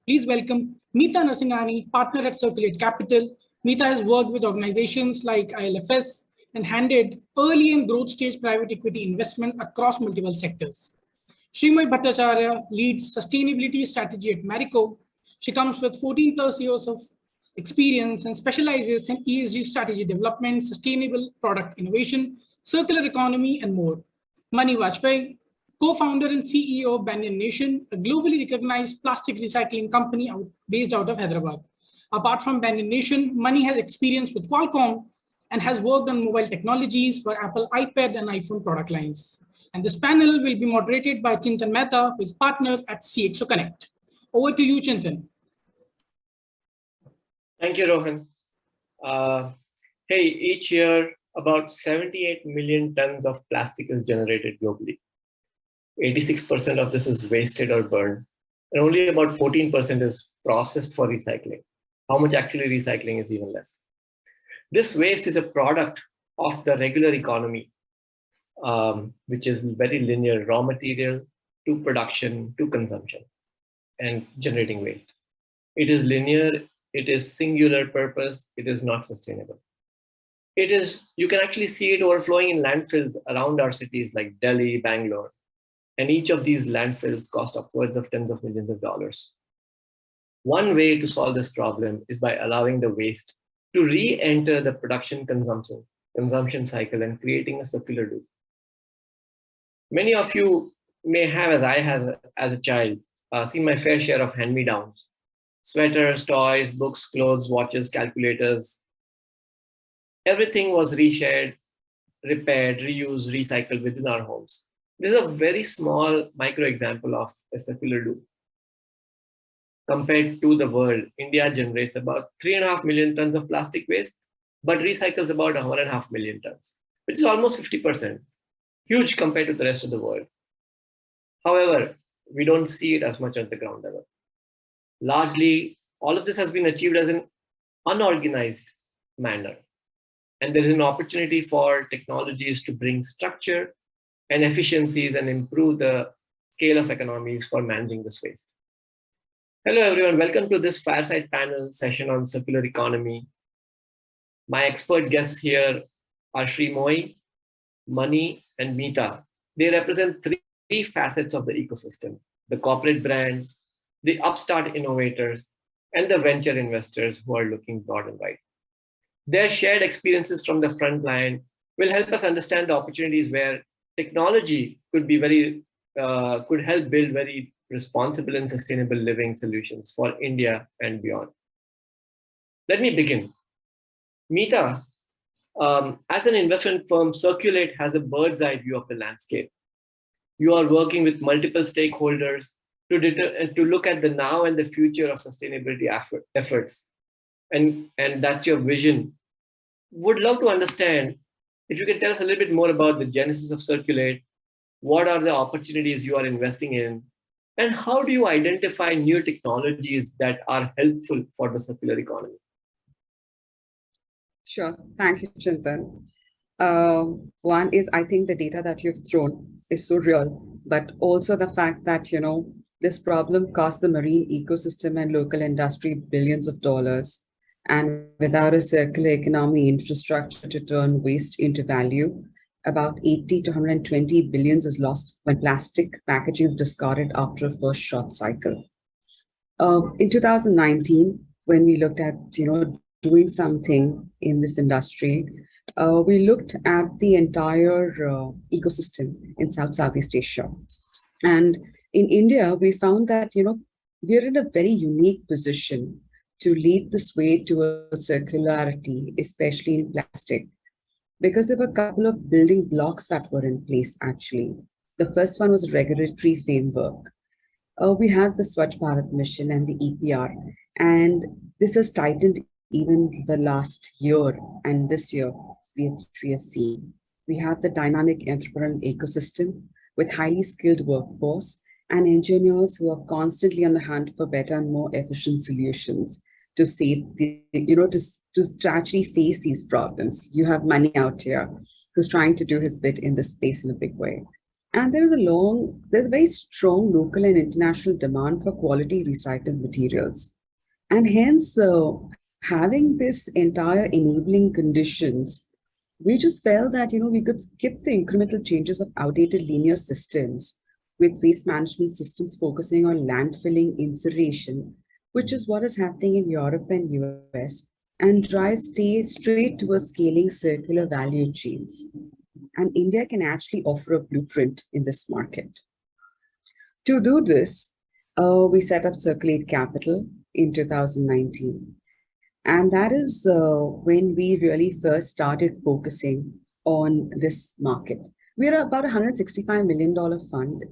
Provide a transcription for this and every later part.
Please welcome Meeta Narsinghani, partner at Ciculate Capital. Meeta has worked with organizations like ILFS and handled early and growth stage private equity investment across multiple sectors. Sreemoyee Bhattacharyya leads sustainability strategy at Marico. She comes with 14 plus years of experience and specializes in ESG strategy development, sustainable product innovation, circular economy, and more. Mani Vajipeyajula, co-founder and CEO of Banyan Nation, a globally recognized plastic recycling company based out of Hyderabad. Apart from Banyan Nation, Mani has experience with Qualcomm and has worked on mobile technologies for Apple iPad and iPhone product lines. And this panel will be moderated by Chintan Mehta, who is partner at CXO Connect. Over to you, Chintan. Thank you, Rohan. Hey, each year, about 78 million tons of plastic is generated globally. 86% of this is wasted or burned, and only about 14% is processed for recycling. How much actually recycling is even less. This waste is a product of the regular economy, which is very linear, raw material to production to consumption and generating waste. It is linear, it is singular purpose, it is not sustainable. You can actually see it overflowing in landfills around our cities like Delhi, Bangalore, and each of these landfills cost upwards of tens of millions of dollars. One way to solve this problem is by allowing the waste to re-enter the production consumption cycle and creating a circular loop. Many of you may have, as I have as a child, seen my fair share of hand-me-downs. Sweaters, toys, books, clothes, watches, calculators. Everything was reshared, repaired, reused, recycled within our homes. This is a very small micro example of a circular loop. Compared to the world, India generates about 3.5 million tons of plastic waste, but recycles about 1.5 million tons, which is almost 50%, huge compared to the rest of the world. However, we don't see it as much at the ground level. Largely, all of this has been achieved as an unorganized manner. And there is an opportunity for technologies to bring structure and efficiencies and improve the scale of economies for managing this waste. Hello, everyone. Welcome to this fireside panel session on circular economy. My expert guests here are Sreemoyee, Mani, and Meeta. They represent three facets of the ecosystem: the corporate brands, the upstart innovators, and the venture investors who are looking broad and wide. Their shared experiences from the front line will help us understand the opportunities where technology could help build very responsible and sustainable living solutions for India and beyond. Let me begin. Meeta, as an investment firm, Ciculate has a bird's eye view of the landscape. You are working with multiple stakeholders to look at the now and the future of sustainability efforts. And that's your vision. Would love to understand if you can tell us a little bit more about the genesis of Ciculate. What are the opportunities you are investing in? And how do you identify new technologies that are helpful for the circular economy? Sure. Thank you, Chintan. One is, I think the data that you've thrown is so real, but also the fact that, this problem costs the marine ecosystem and local industry billions of dollars. And without a circular economy infrastructure to turn waste into value, about 80 to 120 billions is lost when plastic packaging is discarded after a first short cycle. In 2019, when we looked at, doing something in this industry, we looked at the entire ecosystem in Southeast Asia. And in India, we found that, we're in a very unique position to lead this way towards circularity, especially in plastic, because there were a couple of building blocks that were in place, actually. The first one was regulatory framework. We had the Swachh Bharat mission and the EPR, and this has tightened even the last year, and this year we have seen. We have the dynamic entrepreneurial ecosystem with highly skilled workforce and engineers who are constantly on the hunt for better and more efficient solutions to save to actually face these problems. You have Mani out here who's trying to do his bit in this space in a big way. And there's a very strong local and international demand for quality recycled materials. And hence, having this entire enabling conditions, we just felt that, we could skip the incremental changes of outdated linear systems with waste management systems focusing on landfilling incineration, which is what is happening in Europe and US, and stay straight towards scaling circular value chains. And India can actually offer a blueprint in this market. To do this, we set up Ciculate Capital in 2019. And that is when we really first started focusing on this market. We are about $165 million fund.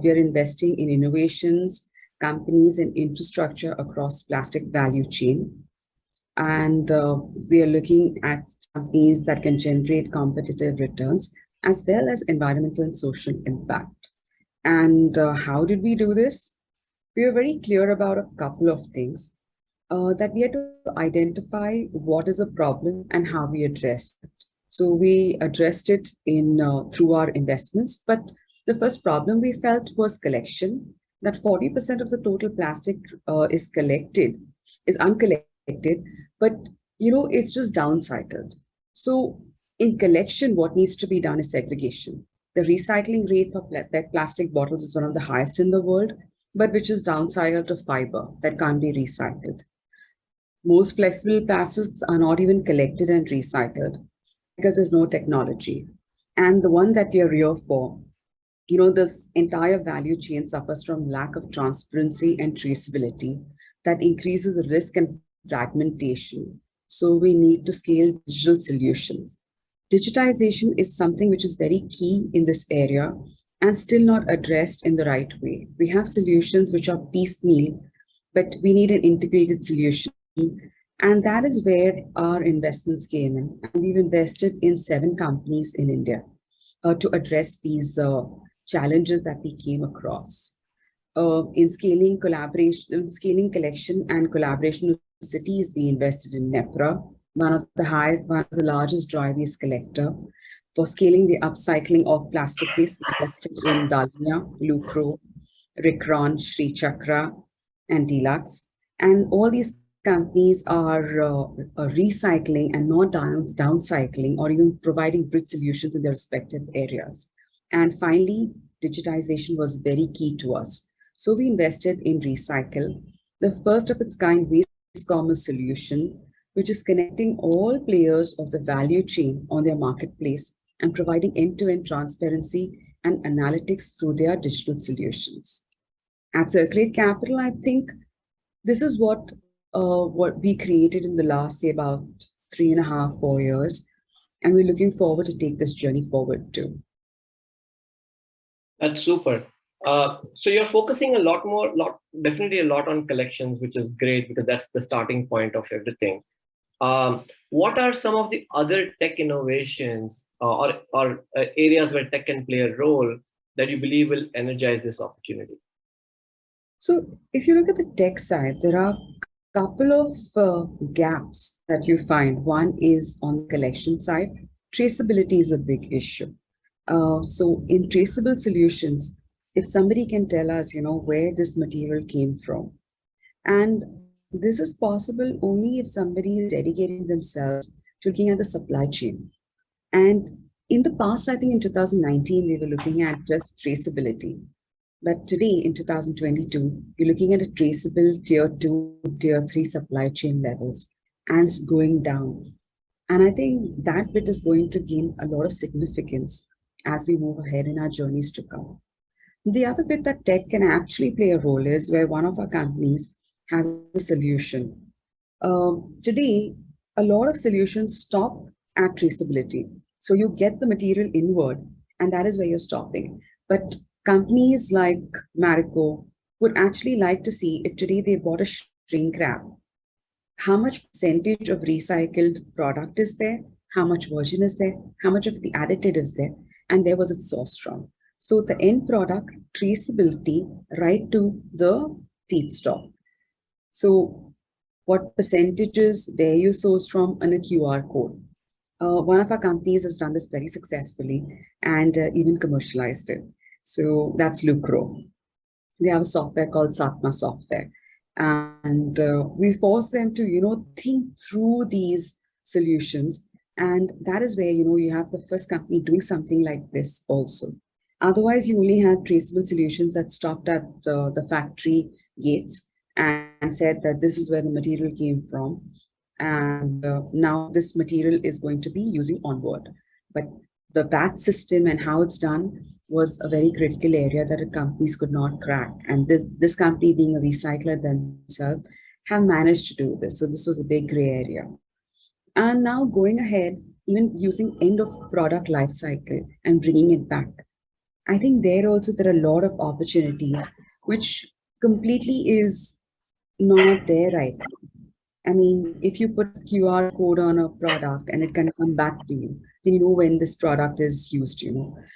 We are investing in innovations, companies, and infrastructure across plastic value chain. And we are looking at companies that can generate competitive returns as well as environmental and social impact. And how did we do this? We were very clear about a couple of things. That we had to identify what is a problem and how we address it. So we addressed it through our investments. But the first problem we felt was collection, that 40% of the total plastic is uncollected, but it's just downcycled. So in collection, what needs to be done is segregation. The recycling rate for PET plastic bottles is one of the highest in the world, but which is downcycled to fiber that can't be recycled. Most flexible plastics are not even collected and recycled because there's no technology. And the one that we are here for, this entire value chain suffers from lack of transparency and traceability that increases the risk and fragmentation. So we need to scale digital solutions. Digitization is something which is very key in this area and still not addressed in the right way. We have solutions which are piecemeal, but we need an integrated solution. And that is where our investments came in. And we've invested in 7 companies in India to address these challenges that we came across. In scaling collection and collaboration with cities, we invested in NEPRA, one of the largest dry waste collector. For scaling the upcycling of plastic waste, we invested in Dalmia, Lucro, Rikron, Sri Chakra, and Deluxe. And all these companies are recycling and not downcycling or even providing bridge solutions in their respective areas. And finally, digitization was very key to us. So we invested in Recycle, the first of its kind waste commerce solution, which is connecting all players of the value chain on their marketplace and providing end-to-end transparency and analytics through their digital solutions. At Ciculate Capital, I think this is what we created in the last, say, about 3.5, 4 years. And we're looking forward to take this journey forward too. That's super. So you're focusing definitely a lot on collections, which is great because that's the starting point of everything. What are some of the other tech innovations or areas where tech can play a role that you believe will energize this opportunity? So if you look at the tech side, there are a couple of gaps that you find. One is on the collection side. Traceability is a big issue. So in traceable solutions, if somebody can tell us, where this material came from, and this is possible only if somebody is dedicating themselves to looking at the supply chain. And in the past, I think in 2019, we were looking at just traceability. But today in 2022, you're looking at a traceable tier 2, tier 3 supply chain levels, and it's going down. And I think that bit is going to gain a lot of significance as we move ahead in our journeys to come. The other bit that tech can actually play a role is where one of our companies has a solution. Today, a lot of solutions stop at traceability. So you get the material inward, and that is where you're stopping. But companies like Marico would actually like to see if today they bought a shrink wrap, how much percentage of recycled product is there, how much virgin is there, how much of the additive is there, and where was it sourced from. So the end product, traceability, right to the feedstock. So what percentages, where you source from, and a QR code. One of our companies has done this very successfully and even commercialized it. So that's Lucro. They have a software called Satma software. And we force them to, think through these solutions. And that is where, you have the first company doing something like this also. Otherwise, you only had traceable solutions that stopped at the factory gates and said that this is where the material came from. And now this material is going to be using onboard. But the batch system and how it's done was a very critical area that the companies could not crack. And this company, being a recycler themselves, have managed to do this. So this was a big gray area. And now going ahead, even using end of product life cycle and bringing it back. I think there are a lot of opportunities, which completely is not there right now. I mean, if you put a QR code on a product and it can come back to you, then you know when this product is used.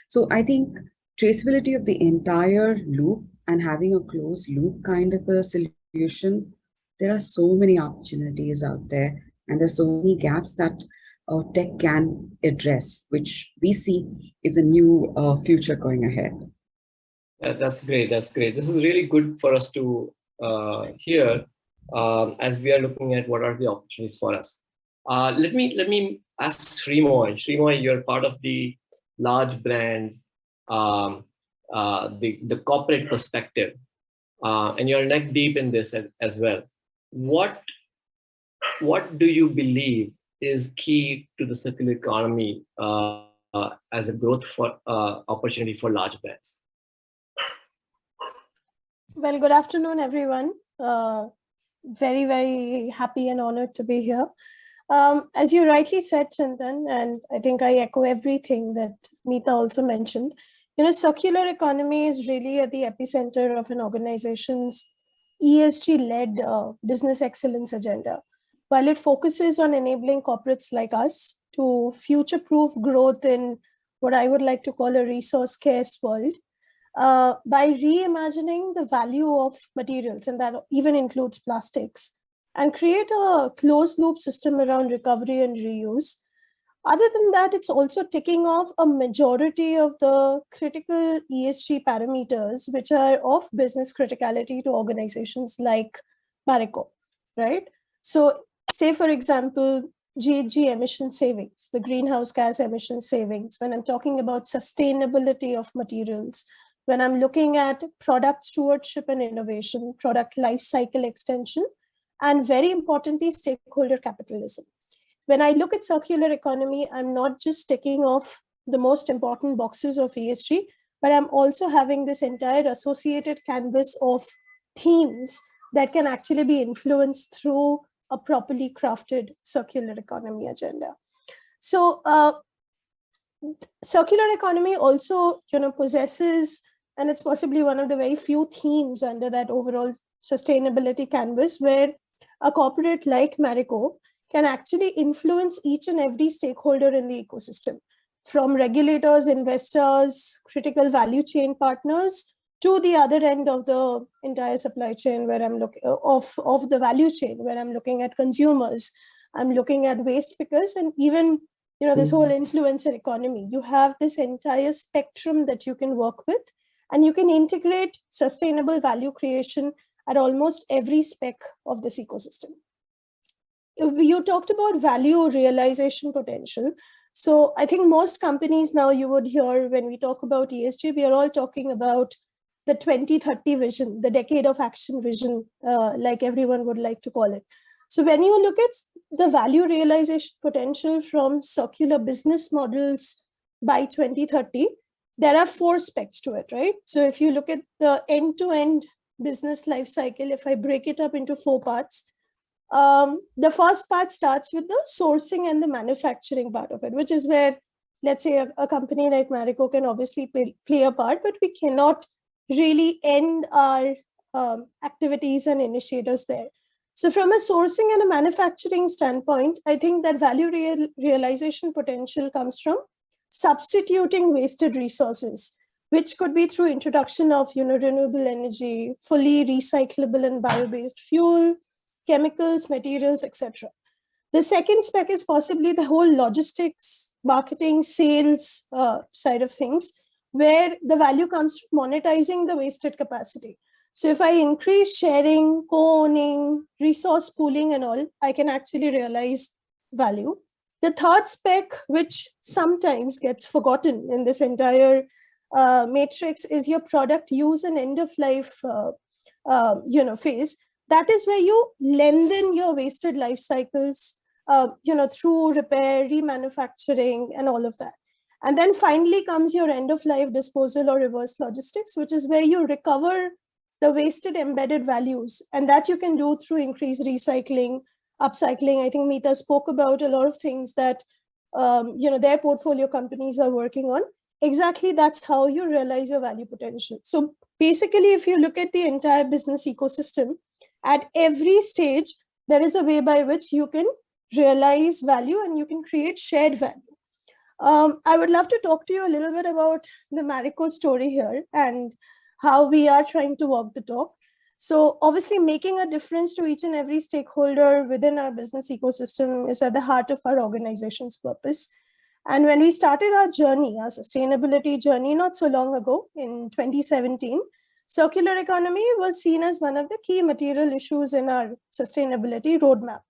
So I think traceability of the entire loop and having a closed loop kind of a solution, there are so many opportunities out there, and there's so many gaps that tech can address, which we see is a new future going ahead. That's great. That's great. This is really good for us to hear as we are looking at what are the opportunities for us. Let me ask Sreemoyee. Sreemoyee, you're part of the large brands, the corporate perspective, and you're neck deep in this as well. What do you believe is key to the circular economy as a growth for opportunity for large brands? Well, good afternoon, everyone. Very, very happy and honored to be here. As you rightly said, Chintan, and I think I echo everything that Meeta also mentioned, circular economy is really at the epicenter of an organization's ESG-led business excellence agenda. While it focuses on enabling corporates like us to future-proof growth in what I would like to call a resource-scarce world, by reimagining the value of materials, and that even includes plastics, and create a closed loop system around recovery and reuse. Other than that, it's also ticking off a majority of the critical ESG parameters, which are of business criticality to organizations like Marico, right? So say, for example, GHG emission savings, the greenhouse gas emission savings, when I'm talking about sustainability of materials, when I'm looking at product stewardship and innovation, product life cycle extension, and very importantly, stakeholder capitalism. When I look at circular economy, I'm not just ticking off the most important boxes of ESG, but I'm also having this entire associated canvas of themes that can actually be influenced through a properly crafted circular economy agenda. So circular economy also, possesses, and it's possibly one of the very few themes under that overall sustainability canvas, where a corporate like Marico can actually influence each and every stakeholder in the ecosystem, from regulators, investors, critical value chain partners, to the other end of the entire supply chain, where I'm looking of the value chain, where I'm looking at consumers, I'm looking at waste pickers, and even this whole influencer economy. You have this entire spectrum that you can work with, and you can integrate sustainable value creation at almost every spec of this ecosystem. You talked about value realization potential. So I think most companies now, you would hear when we talk about ESG, we are all talking about the 2030 vision, the decade of action vision, like everyone would like to call it. So when you look at the value realization potential from circular business models by 2030, there are 4 specs to it, right? So if you look at the end-to-end business life cycle, if I break it up into 4 parts, the first part starts with the sourcing and the manufacturing part of it, which is where, let's say, a company like Marico can obviously play a part, but we cannot really end our activities and initiatives there. So from a sourcing and a manufacturing standpoint, I think that value realization potential comes from substituting wasted resources, which could be through introduction of renewable energy, fully recyclable and bio-based fuel, chemicals, materials, etc. The second spec is possibly the whole logistics, marketing, sales side of things, where the value comes from monetizing the wasted capacity. So if I increase sharing, co-owning, resource pooling and all, I can actually realize value. The third spec, which sometimes gets forgotten in this entire matrix, is your product use and end of life phase. That is where you lengthen your wasted life cycles, through repair, remanufacturing, and all of that. And then finally comes your end of life disposal or reverse logistics, which is where you recover the wasted embedded values, and that you can do through increased recycling, upcycling. I think Meeta spoke about a lot of things that their portfolio companies are working on. Exactly, that's how you realize your value potential. So basically, if you look at the entire business ecosystem, at every stage, there is a way by which you can realize value and you can create shared value. I would love to talk to you a little bit about the Marico story here and how we are trying to walk the talk. So obviously making a difference to each and every stakeholder within our business ecosystem is at the heart of our organization's purpose. And when we started our journey, our sustainability journey, not so long ago in 2017, circular economy was seen as one of the key material issues in our sustainability roadmap.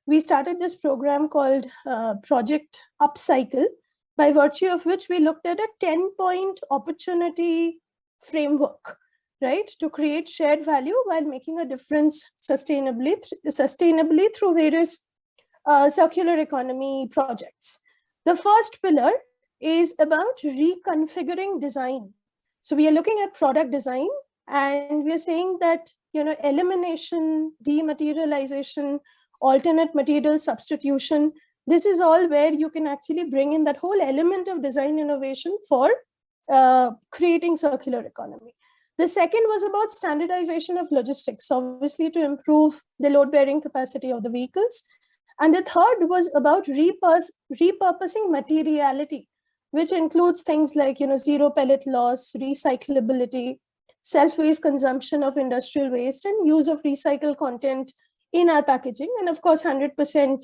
We started this program called Project Upcycle, by virtue of which we looked at a 10-point opportunity framework, right, to create shared value while making a difference sustainably through various circular economy projects. The first pillar is about reconfiguring design. So we are looking at product design, and we are saying that elimination, dematerialization, alternate material substitution, this is all where you can actually bring in that whole element of design innovation for creating circular economy. The second was about standardization of logistics, obviously to improve the load-bearing capacity of the vehicles. And the third was about repurposing materiality, which includes things like zero pellet loss, recyclability, self-waste consumption of industrial waste, and use of recycled content in our packaging, and of course 100%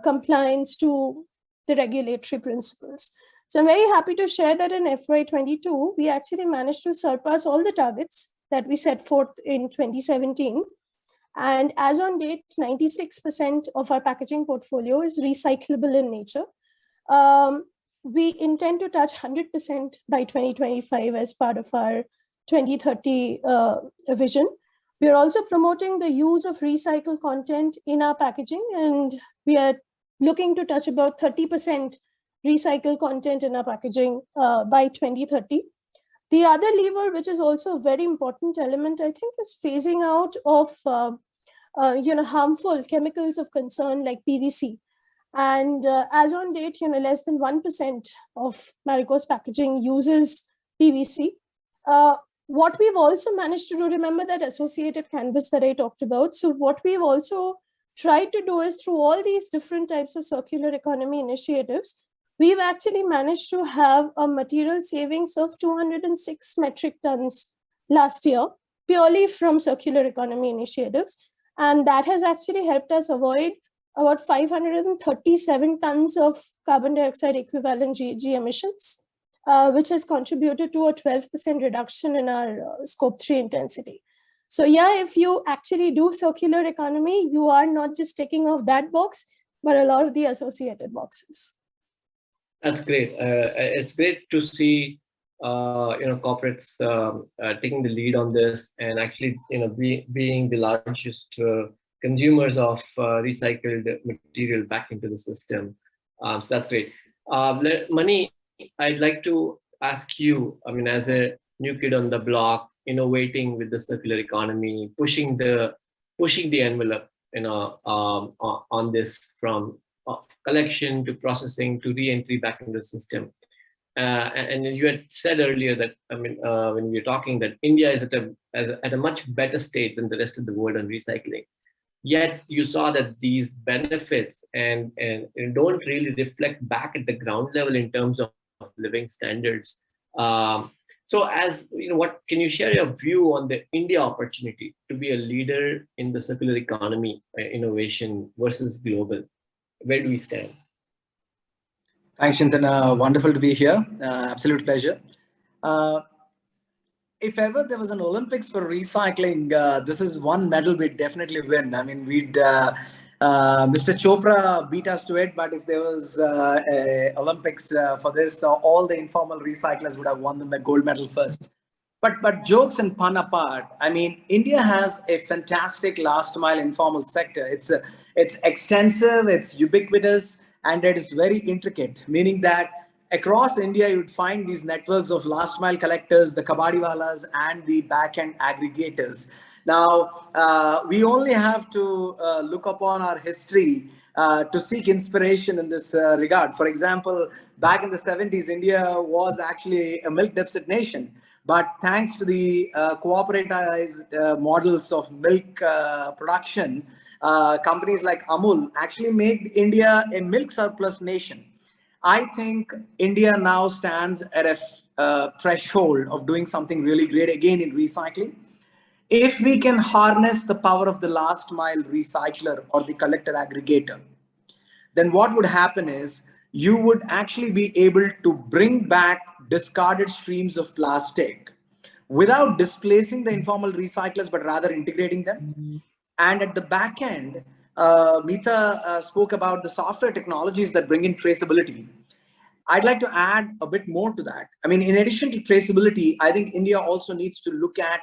compliance to the regulatory principles. So I'm very happy to share that in FY22, we actually managed to surpass all the targets that we set forth in 2017. And as on date, 96% of our packaging portfolio is recyclable in nature. We intend to touch 100% by 2025 as part of our 2030 vision. We are also promoting the use of recycled content in our packaging, and we are looking to touch about 30% recycled content in our packaging by 2030. The other lever, which is also a very important element, I think, is phasing out of harmful chemicals of concern like PVC. And as on date, less than 1% of Marico's packaging uses PVC. What we've also managed to do, remember that associated canvas that I talked about. So what we've also tried to do is, through all these different types of circular economy initiatives, we've actually managed to have a material savings of 206 metric tons last year, purely from circular economy initiatives. And that has actually helped us avoid about 537 tons of carbon dioxide equivalent GHG emissions, which has contributed to a 12% reduction in our scope 3 intensity. So yeah, if you actually do circular economy, you are not just ticking off that box, but a lot of the associated boxes. That's great. It's great to see corporates taking the lead on this, and actually being the largest consumers of recycled material back into the system. So that's great. Mani, I'd like to ask you, as a new kid on the block, innovating with the circular economy, pushing the envelope, on this, from collection to processing to re-entry back into the system. And you had said earlier that, when we were talking, that India is at a much better state than the rest of the world on recycling. Yet you saw that these benefits and don't really reflect back at the ground level in terms of living standards. So as what can you share your view on the India opportunity to be a leader in the circular economy innovation versus global? Where do we stand? Thanks, Chintan. Wonderful to be here. Absolute pleasure. if ever there was an Olympics for recycling, this is one medal we'd definitely win. I mean, Mr. Chopra beat us to it, but if there was a Olympics for this, all the informal recyclers would have won the gold medal first. But jokes and pun apart, I mean, India has a fantastic last mile informal sector. It's extensive, it's ubiquitous, and it is very intricate, meaning that across India, you'd find these networks of last mile collectors, the kabadiwalas, and the back-end aggregators. Now, we only have to look upon our history to seek inspiration in this regard. For example, back in the 70s, India was actually a milk deficit nation. But thanks to the cooperativized models of milk production, companies like Amul actually made India a milk surplus nation. I think India now stands at a threshold of doing something really great again in recycling. If we can harness the power of the last mile recycler or the collector aggregator, then what would happen is you would actually be able to bring back discarded streams of plastic without displacing the informal recyclers, but rather integrating them. And at the back end, Meeta spoke about the software technologies that bring in traceability. I'd like to add a bit more to that. I mean, in addition to traceability, I think India also needs to look at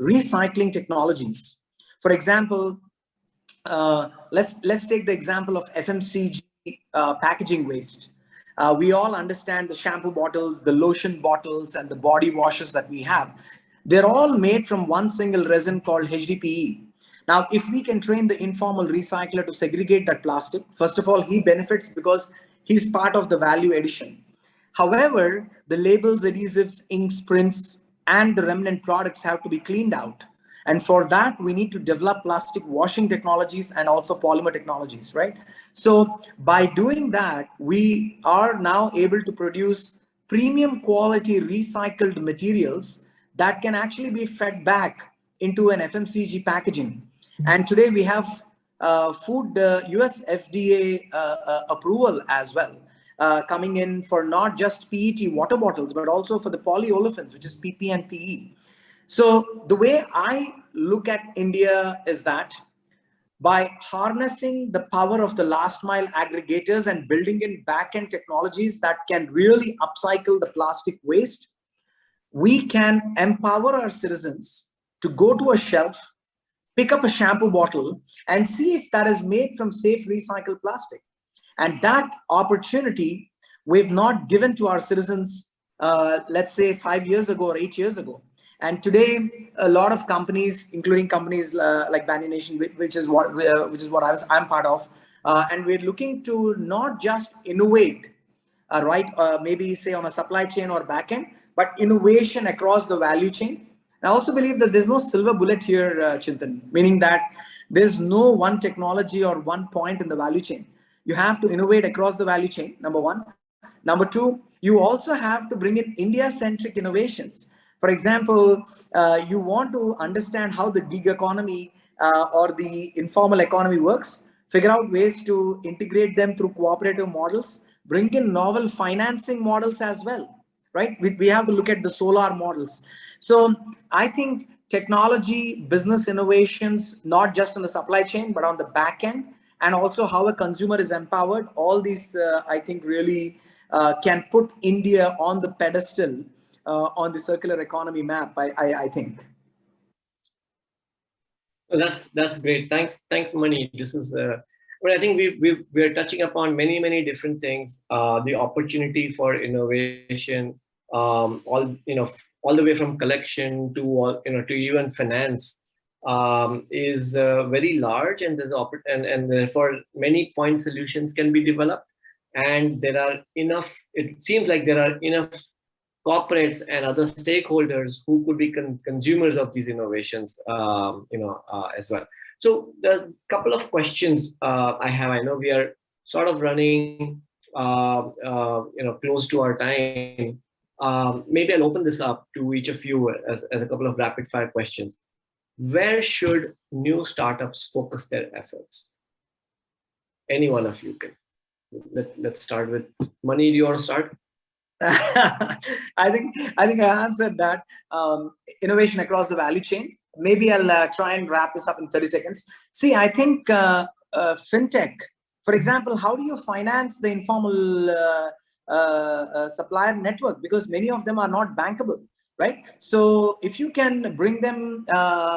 recycling technologies. For example, let's take the example of FMCG packaging waste. We all understand the shampoo bottles, the lotion bottles, and the body washes that we have. They're all made from one single resin called HDPE. Now, if we can train the informal recycler to segregate that plastic, first of all, he benefits because he's part of the value addition. However, the labels, adhesives, inks, prints, and the remnant products have to be cleaned out. And for that, we need to develop plastic washing technologies and also polymer technologies, right? So by doing that, we are now able to produce premium quality recycled materials that can actually be fed back into an FMCG packaging. And today we have food US FDA approval as well, coming in for not just PET water bottles, but also for the polyolefins, which is PP and PE. So the way I look at India is that by harnessing the power of the last mile aggregators and building in back-end technologies that can really upcycle the plastic waste, we can empower our citizens to go to a shelf, pick up a shampoo bottle, and see if that is made from safe recycled plastic. And that opportunity we've not given to our citizens, let's say 5 years ago or 8 years ago. And today, a lot of companies, including companies like Banyan Nation, which is what I'm part of, and we're looking to not just innovate, maybe say on a supply chain or backend, but innovation across the value chain. I also believe that there's no silver bullet here, Chintan, meaning that there's no one technology or one point in the value chain. You have to innovate across the value chain, number one. Number two, you also have to bring in India-centric innovations. For example, you want to understand how the gig economy or the informal economy works, figure out ways to integrate them through cooperative models, bring in novel financing models as well, right? We have to look at the solar models. So I think technology, business innovations, not just on the supply chain, but on the back end, and also how a consumer is empowered, all these, I think, really can put India on the pedestal on the circular economy map, I think. Well, that's great. Thanks, Mani. This is, well, I think we're touching upon many different things. The opportunity for innovation, all the way from collection to to even finance, is very large, and there's and therefore many point solutions can be developed, and there are enough. It seems like there are enough corporates and other stakeholders who could be consumers of these innovations, as well. So the couple of questions I have. I know we are sort of running, close to our time. Maybe I'll open this up to each of you as a couple of rapid fire questions. Where should new startups focus their efforts? Any one of you can. Let's start with Mani. Do you want to start? I think I answered that. Innovation across the value chain. Maybe I'll try and wrap this up in 30 seconds. See, I think fintech, for example, how do you finance the informal supplier network? Because many of them are not bankable, right? So if you can bring them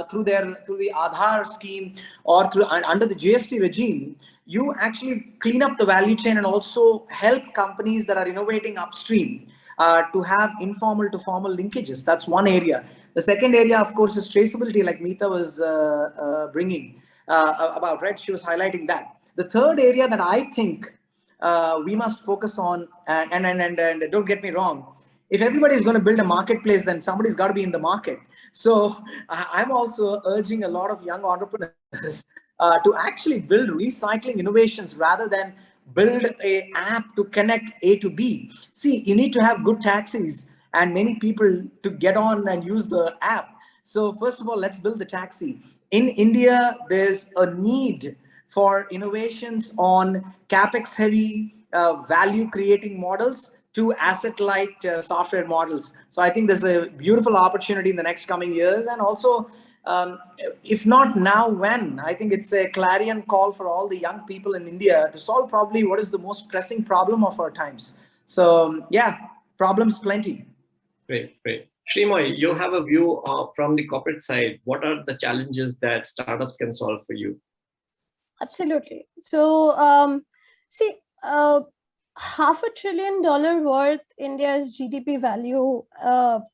through the Aadhaar scheme or through under the GST regime, you actually clean up the value chain and also help companies that are innovating upstream to have informal to formal linkages. That's one area. The second area, of course, is traceability, like Meeta was bringing about, right? She was highlighting that. The third area that I think we must focus on, and don't get me wrong, if everybody is going to build a marketplace, then somebody's got to be in the market. So I'm also urging a lot of young entrepreneurs to actually build recycling innovations rather than build an app to connect A to B. See, you need to have good taxis and many people to get on and use the app. So first of all, let's build the taxi. In India, there's a need for innovations on capex heavy value creating models to asset light software models. So I think there's a beautiful opportunity in the next coming years. And also, if not now, when? I think it's a clarion call for all the young people in India to solve probably what is the most pressing problem of our times. So yeah, problems plenty. Great. Sreemoyee, you have a view from the corporate side. What are the challenges that startups can solve for you? Absolutely. So see, $500 billion worth India's GDP value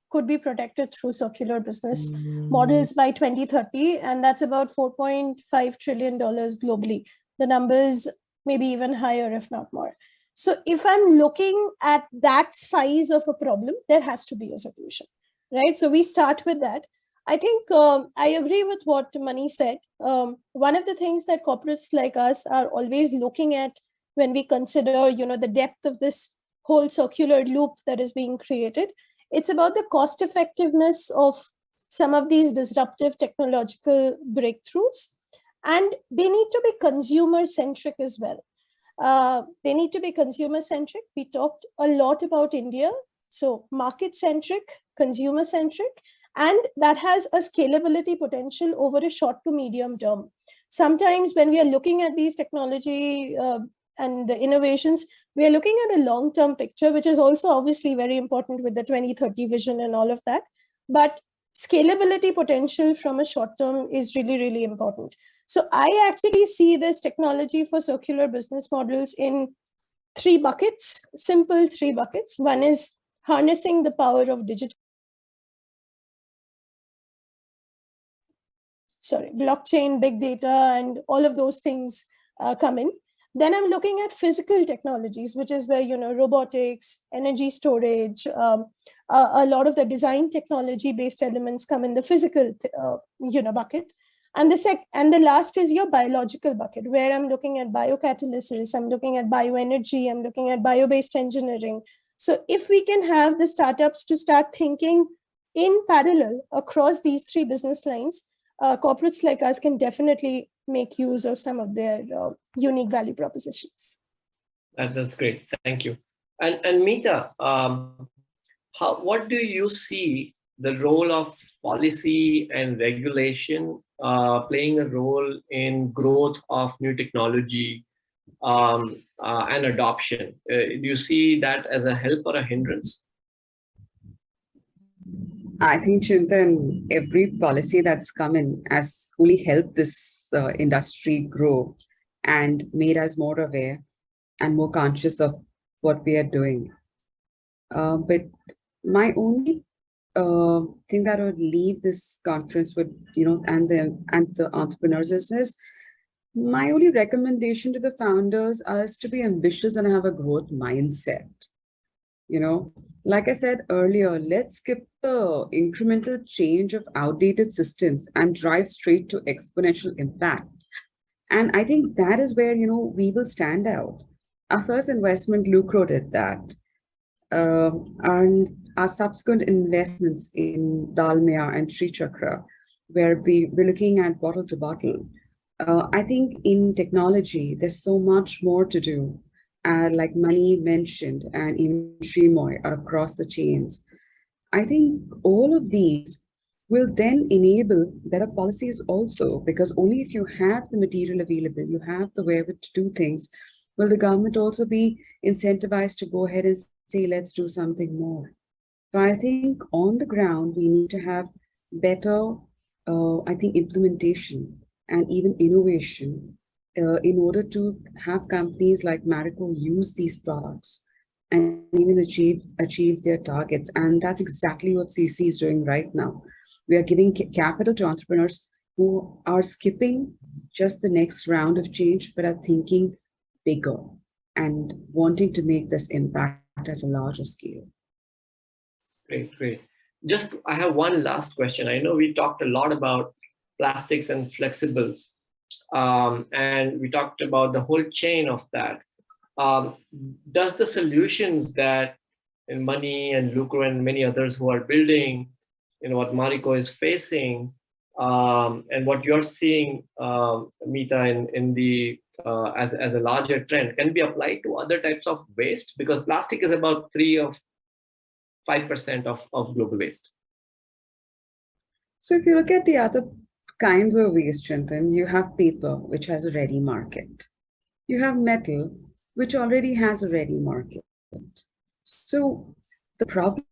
could be protected through circular business models by 2030, and that's about $4.5 trillion globally. The numbers may be even higher, if not more. So if I'm looking at that size of a problem, there has to be a solution, right? So we start with that. I think I agree with what Mani said. One of the things that corporates like us are always looking at when we consider, the depth of this whole circular loop that is being created, it's about the cost effectiveness of some of these disruptive technological breakthroughs. And they need to be consumer centric as well. They need to be consumer centric. We talked a lot about India. So market centric, consumer centric, and that has a scalability potential over a short to medium term. Sometimes when we are looking at these technology and the innovations, we are looking at a long-term picture, which is also obviously very important with the 2030 vision and all of that. But scalability potential from a short term is really, really important. So I actually see this technology for circular business models in three buckets, simple three buckets. One is harnessing the power of blockchain, big data, and all of those things come in. Then I'm looking at physical technologies, which is where, robotics, energy storage, a lot of the design technology based elements come in the physical, bucket. And the last is your biological bucket, where I'm looking at biocatalysis, I'm looking at bioenergy, I'm looking at bio-based engineering. So if we can have the startups to start thinking in parallel across these three business lines, corporates like us can definitely make use of some of their unique value propositions. That's great. Thank you. And Meeta, what do you see the role of policy and regulation playing a role in growth of new technology and adoption? Do you see that as a help or a hindrance? I think, Chintan, every policy that's come in has only helped this industry grow and made us more aware and more conscious of what we are doing. But my only thing that I would leave this conference with, and the entrepreneurs is my only recommendation to the founders is to be ambitious and have a growth mindset. Like I said earlier, let's skip the incremental change of outdated systems and drive straight to exponential impact. And I think that is where, we will stand out. Our first investment, Lucro, did that. And our subsequent investments in Dalmia and Sri Chakra, where we're looking at bottle to bottle. I think in technology, there's so much more to do. like Mani mentioned, and even Sreemoyee are across the chains. I think all of these will then enable better policies also, because only if you have the material available, you have the wherewithal to do things, will the government also be incentivized to go ahead and say, let's do something more. So I think on the ground, we need to have better, I think, implementation and even innovation in order to have companies like Marico use these products and even achieve their targets. And that's exactly what CC is doing right now. We are giving capital to entrepreneurs who are skipping just the next round of change, but are thinking bigger and wanting to make this impact at a larger scale. Great, great. Just, I have one last question. I know we talked a lot about plastics and flexibles, and we talked about the whole chain of that. Does the solutions that Mani and Lucro and many others who are building, what Marico is facing, and what you're seeing, Meeta, in the as a larger trend, can be applied to other types of waste? Because plastic is about 5% of global waste. So if you look at the other kinds of waste, Chintan, you have paper, which has a ready market. You have metal, which already has a ready market. So the problem,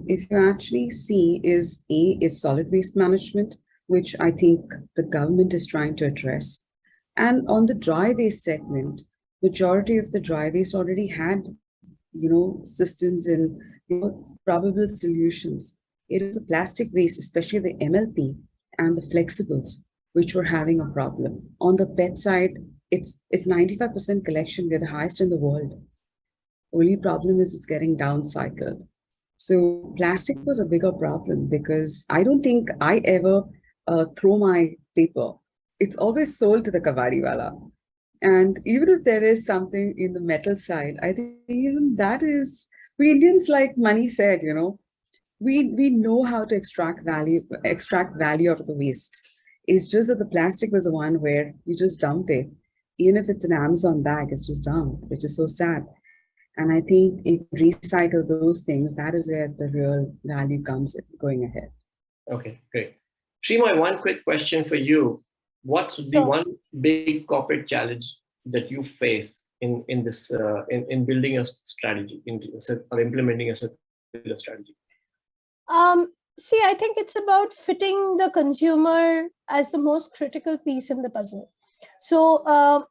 if you actually see, is solid waste management, which I think the government is trying to address. And on the dry waste segment, majority of the dry waste already had, systems and probable solutions. It is the plastic waste, especially the MLP and the flexibles, which were having a problem. On the PET side, it's 95% collection. We're the highest in the world. Only problem is it's getting downcycled. So plastic was a bigger problem because I don't think I ever throw my paper. It's always sold to the kavadiwala. And even if there is something in the metal side, I think even that is, we Indians, like Mani said, we know how to extract value out of the waste. It's just that the plastic was the one where you just dump it. Even if it's an Amazon bag, it's just dumped, which is so sad. And I think if you recycle those things, that is where the real value comes going ahead. Okay, great. Sreemoyee, one quick question for you. What's the one big corporate challenge that you face in this in building a strategy or implementing a circular strategy? See, I think it's about fitting the consumer as the most critical piece in the puzzle. So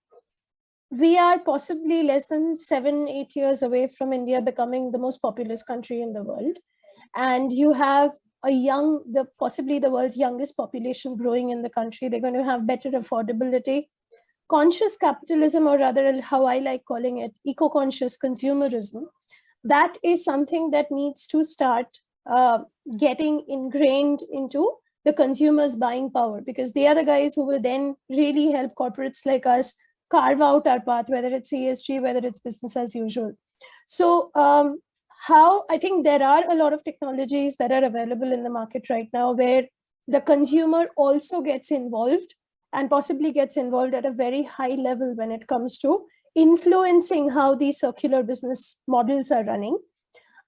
we are possibly less than 7-8 years away from India becoming the most populous country in the world. And you have possibly the world's youngest population growing in the country. They're going to have better affordability. Conscious capitalism, or rather how I like calling it, eco-conscious consumerism, that is something that needs to start getting ingrained into the consumer's buying power, because they are the guys who will then really help corporates like us carve out our path, whether it's ESG, whether it's business as usual. So how I think there are a lot of technologies that are available in the market right now where the consumer also gets involved and possibly gets involved at a very high level when it comes to influencing how these circular business models are running.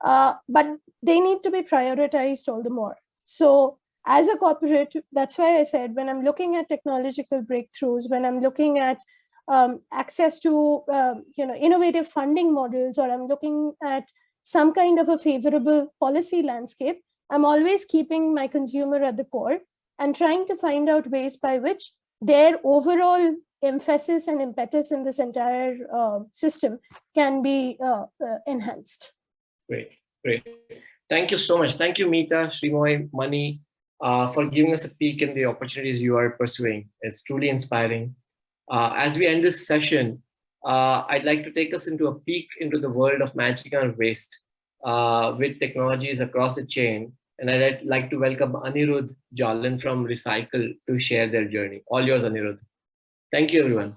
But they need to be prioritized all the more. So as a corporate, that's why I said, when I'm looking at technological breakthroughs, when I'm looking at access to innovative funding models, or I'm looking at some kind of a favorable policy landscape, I'm always keeping my consumer at the core and trying to find out ways by which their overall emphasis and impetus in this entire system can be enhanced. Great, great. Thank you so much. Thank you, Meeta, Sreemoyee, Mani, for giving us a peek in the opportunities you are pursuing. It's truly inspiring. As we end this session, I'd like to take us into a peek into the world of managing our waste with technologies across the chain. And I'd like to welcome Anirudh Jalan from Recycle to share their journey. All yours, Anirudh. Thank you, everyone.